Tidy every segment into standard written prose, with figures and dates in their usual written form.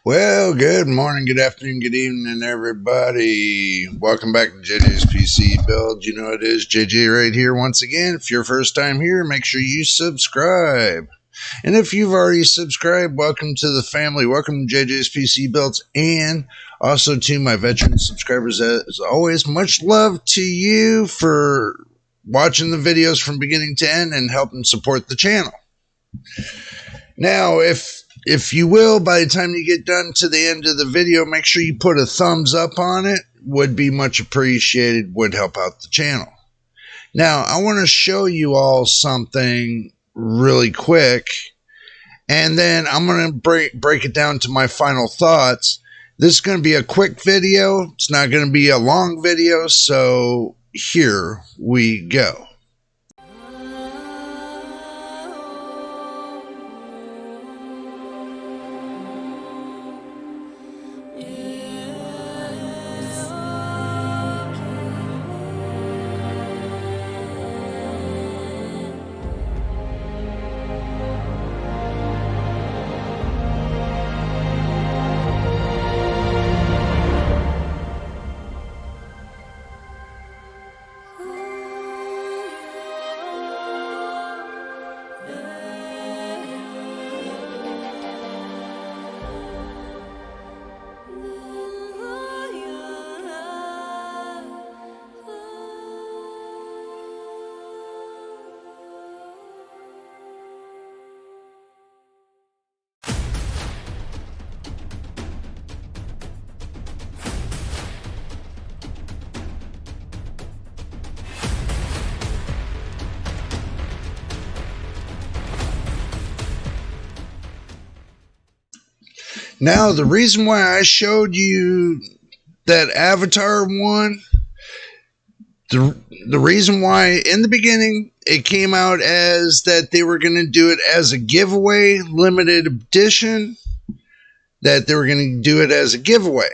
Well, good morning, good afternoon, good evening, everybody. Welcome back to JJ's PC Build. You know it is JJ right here once again. If you're first time here, make sure you subscribe. And if you've already subscribed, welcome to the family. Welcome to JJ's PC Builds, and also to my veteran subscribers. As always, much love to you for watching the videos from beginning to end and helping support the channel. Now, if you will, by the time you get done to the end of the video, make sure you put a thumbs up on it. Would be much appreciated, would help out the channel. Now, I want to show you all something really quick, and then I'm going to break it down to my final thoughts. This is going to be a quick video. It's not going to be a long video, so here we go. Now, the reason why I showed you that Avatar one, the reason why in the beginning it came out as that they were going to do it as a giveaway, limited edition, that they were going to do it as a giveaway.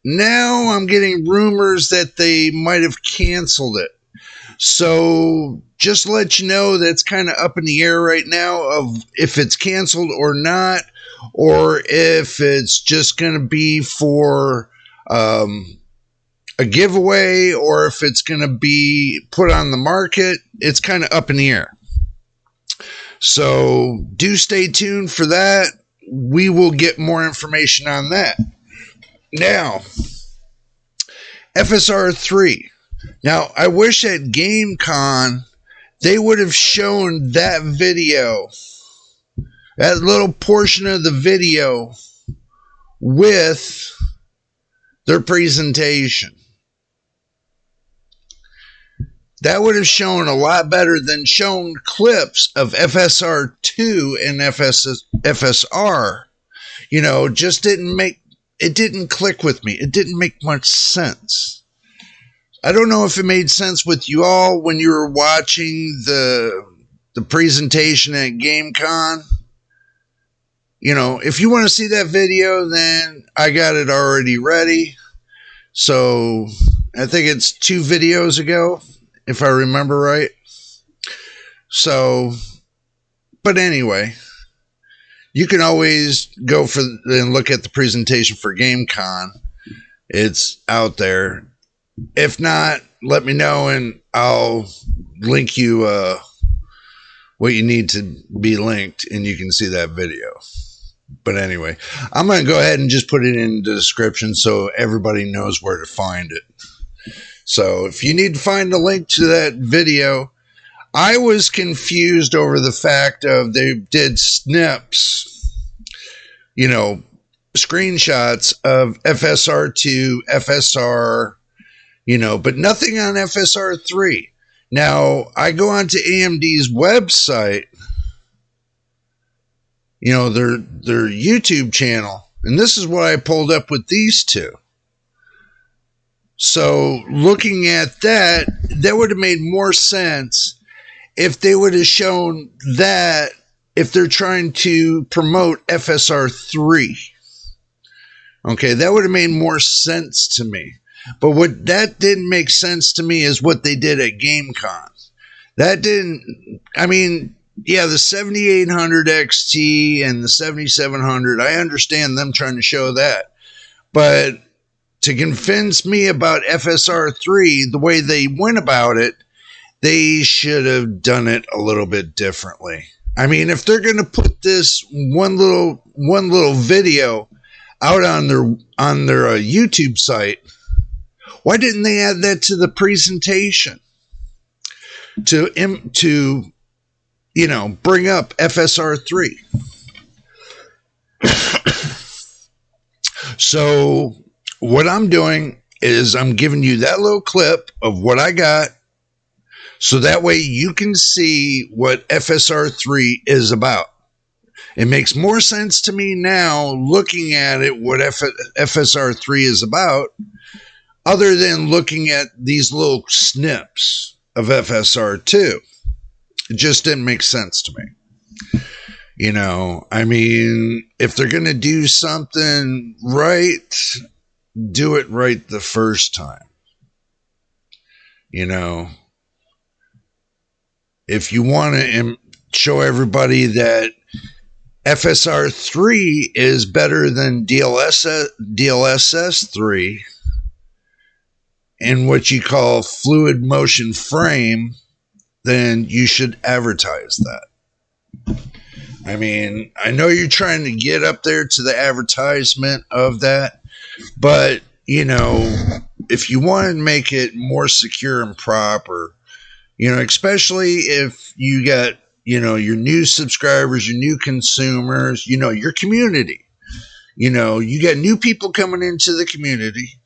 Now I'm getting rumors that they might have canceled it. So just to let you know, that's kind of up in the air right now of if it's canceled or not, or if it's just going to be for a giveaway, or if it's going to be put on the market. It's kind of up in the air. So do stay tuned for that. We will get more information on that. Now, FSR 3. Now, I wish at Gamecon they would have shown that video, that little portion of the video with their presentation. That would have shown a lot better than showing clips of FSR 2 and FSR. You know, just it didn't click with me. It didn't make much sense. I don't know if it made sense with you all when you were watching the presentation at Gamecon. You know, if you want to see that video, then I got it already ready. So I think it's 2 videos ago, if I remember right. So, but anyway, you can always go and look at the presentation for Gamecon. It's out there. If not, let me know and I'll link you what you need to be linked, and you can see that video. But anyway, I'm going to go ahead and just put it in the description so everybody knows where to find it. So if you need to find a link to that video, I was confused over the fact of they did snips, you know, screenshots of FSR2, FSR, you know, but nothing on FSR 3. Now, I go onto AMD's website, you know, their YouTube channel, and this is what I pulled up with these two. So, looking at that, that would have made more sense if they would have shown that if they're trying to promote FSR 3. Okay, that would have made more sense to me. But what that didn't make sense to me is what they did at Gamecon. That didn't, I mean, yeah, the 7800 XT and the 7700, I understand them trying to show that. But to convince me about FSR3, the way they went about it, they should have done it a little bit differently. I mean, if they're going to put this one little video out on their YouTube site, why didn't they add that to the presentation to bring up FSR3? So what I'm doing is I'm giving you that little clip of what I got, so that way you can see what FSR3 is about. It makes more sense to me now looking at it, what FSR3 is about, other than looking at these little snips of FSR2. It just didn't make sense to me. I mean, if they're going to do something right, do it right the first time. If you want to show everybody that FSR3 is better than DLSS3 in what you call fluid motion frame, then you should advertise that. I mean, I know you're trying to get up there to the advertisement of that, but, if you want to make it more secure and proper, especially if you got, your new subscribers, your new consumers, your community, you got new people coming into the community.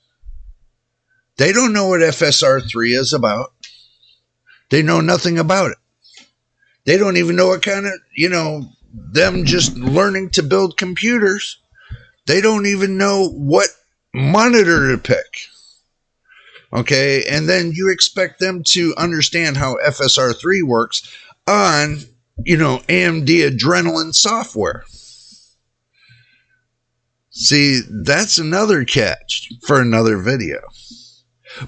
They don't know what FSR3 is about. They know nothing about it. They don't even know what kind of, them just learning to build computers. They don't even know what monitor to pick. Okay, and then you expect them to understand how FSR3 works on, AMD Adrenalin software. See, that's another catch for another video.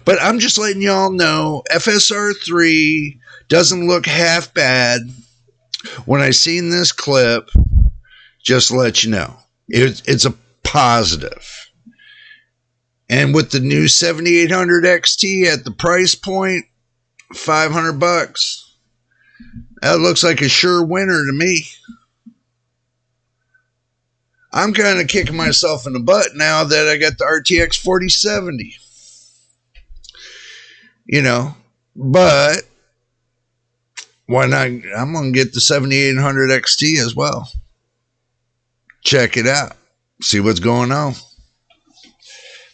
But I'm just letting y'all know FSR3 doesn't look half bad. When I seen this clip, just to let you know, it's a positive. And with the new 7800 XT at the price point, $500, that looks like a sure winner to me. I'm kind of kicking myself in the butt now that I got the RTX 4070. But why not? I'm going to get the 7800 XT as well. Check it out. See what's going on.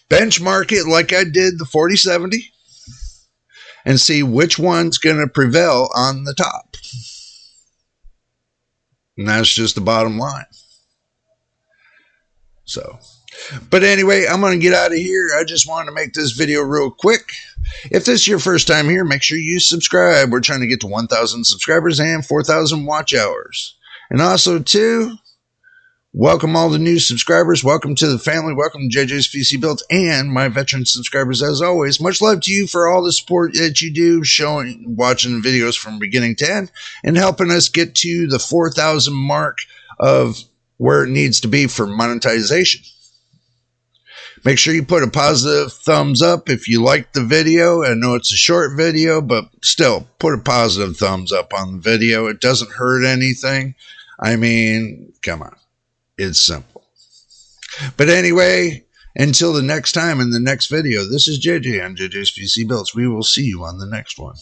Benchmark it like I did the 4070 and see which one's going to prevail on the top. And that's just the bottom line. But anyway, I'm going to get out of here. I just wanted to make this video real quick. If this is your first time here, make sure you subscribe. We're trying to get to 1,000 subscribers and 4,000 watch hours. And also, too, welcome all the new subscribers. Welcome to the family. Welcome to JJ's PC Builds and my veteran subscribers, as always. Much love to you for all the support that you do, watching videos from beginning to end, and helping us get to the 4,000 mark of where it needs to be for monetization. Make sure you put a positive thumbs up if you liked the video. I know it's a short video, but still, put a positive thumbs up on the video. It doesn't hurt anything. I mean, come on. It's simple. But anyway, until the next time in the next video, this is JJ on JJ's PC Builds. We will see you on the next one.